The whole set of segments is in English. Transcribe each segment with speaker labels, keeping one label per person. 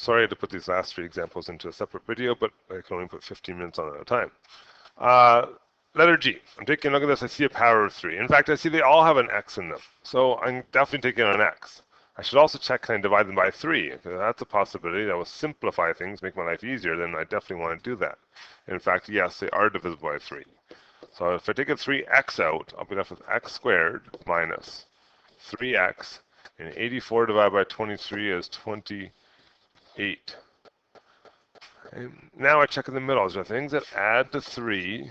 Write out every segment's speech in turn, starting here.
Speaker 1: Sorry I had to put these last 3 examples into a separate video, but I can only put 15 minutes on at a time. Letter G. I'm taking a look at this. I see a power of 3. In fact, I see they all have an x in them. So I'm definitely taking an x. I should also check, can I divide them by 3? If that's a possibility, that will simplify things, make my life easier, then I definitely want to do that. In fact, yes, they are divisible by 3. So if I take a 3x out, I'll be left with x squared minus 3x, and 84 divided by 23 is 28. And now I check in the middle. Is there things that add to 3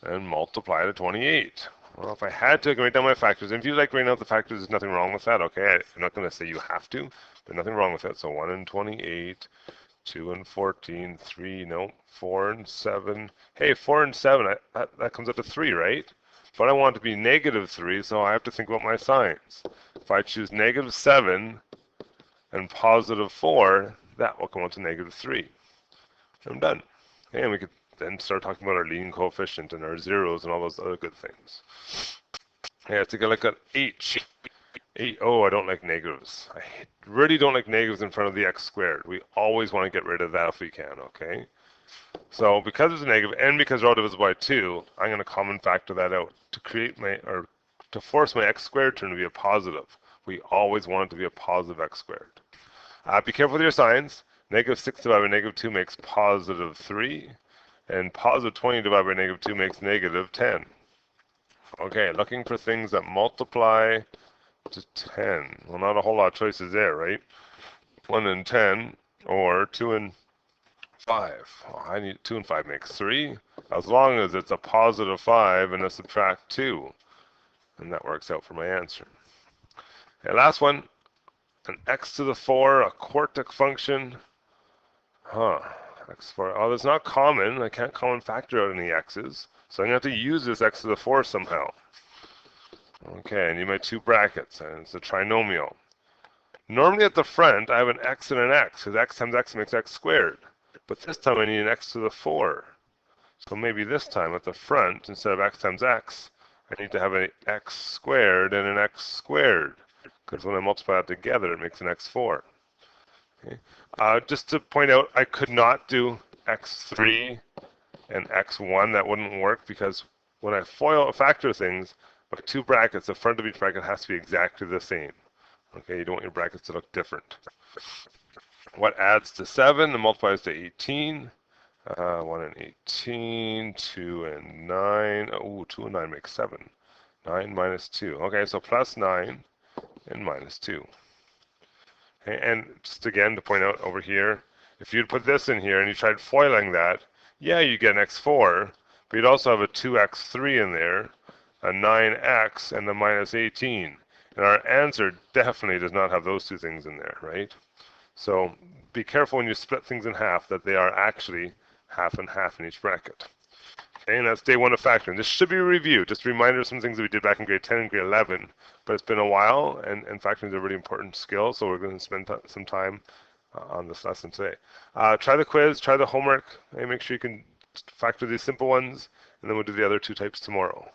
Speaker 1: and multiply to 28? Well, if I had to, I can write down my factors. And if you like writing out the factors, there's nothing wrong with that, okay? I'm not going to say you have to, but nothing wrong with it. So 1 and 28, 2 and 14, 3, no, 4 and 7. Hey, 4 and 7, that comes up to 3, right? But I want it to be negative 3, so I have to think about my signs. If I choose negative 7 and positive 4, that will come out to negative 3. I'm done. Okay, and we could then start talking about our leading coefficient and our zeros and all those other good things. Okay, let's take a look at H. Oh, I don't like negatives. I really don't like negatives in front of the x squared. We always want to get rid of that if we can, okay? So because it's a negative and because they're all divisible by 2, I'm going to common factor that out to create to force my x squared term to be a positive. We always want it to be a positive x squared. Be careful with your signs. Negative 6 divided by negative 2 makes positive 3. And positive 20 divided by negative 2 makes negative 10. Okay, looking for things that multiply to 10. Well, not a whole lot of choices there, right? 1 and 10, or 2 and 5. Well, I need 2 and 5 makes 3, as long as it's a positive 5 and a subtract 2. And that works out for my answer. Okay, last one. An x to the 4, a quartic function. X4. Oh, that's not common. I can't common factor out any x's. So I'm going to have to use this x to the 4 somehow. Okay, I need my 2 brackets, and it's a trinomial. Normally at the front, I have an x and an x, because x times x makes x squared. But this time I need an x to the 4. So maybe this time at the front, instead of x times x, I need to have an x squared and an x squared. Because when I multiply that together, it makes an x4. Okay. Just to point out, I could not do x3 and x1. That wouldn't work because when I factor things, my 2 brackets, the front of each bracket has to be exactly the same. Okay, you don't want your brackets to look different. What adds to 7 and multiplies to 18? 1 and 18, 2 and 9. Oh, 2 and 9 makes 7. 9 minus 2. Okay, so plus 9 and minus 2. Okay, and just again to point out over here, if you'd put this in here and you tried foiling that, yeah, you get an x4, but you'd also have a 2x3 in there, a 9x, and the minus 18. And our answer definitely does not have those 2 things in there, right? So be careful when you split things in half that they are actually half and half in each bracket. Okay, and that's day 1 of factoring. This should be a review, just a reminder of some things that we did back in grade 10 and grade 11. But it's been a while, and factoring is a really important skill, so we're going to spend some time on this lesson today. Try the quiz, try the homework, and make sure you can factor these simple ones, and then we'll do the other 2 types tomorrow.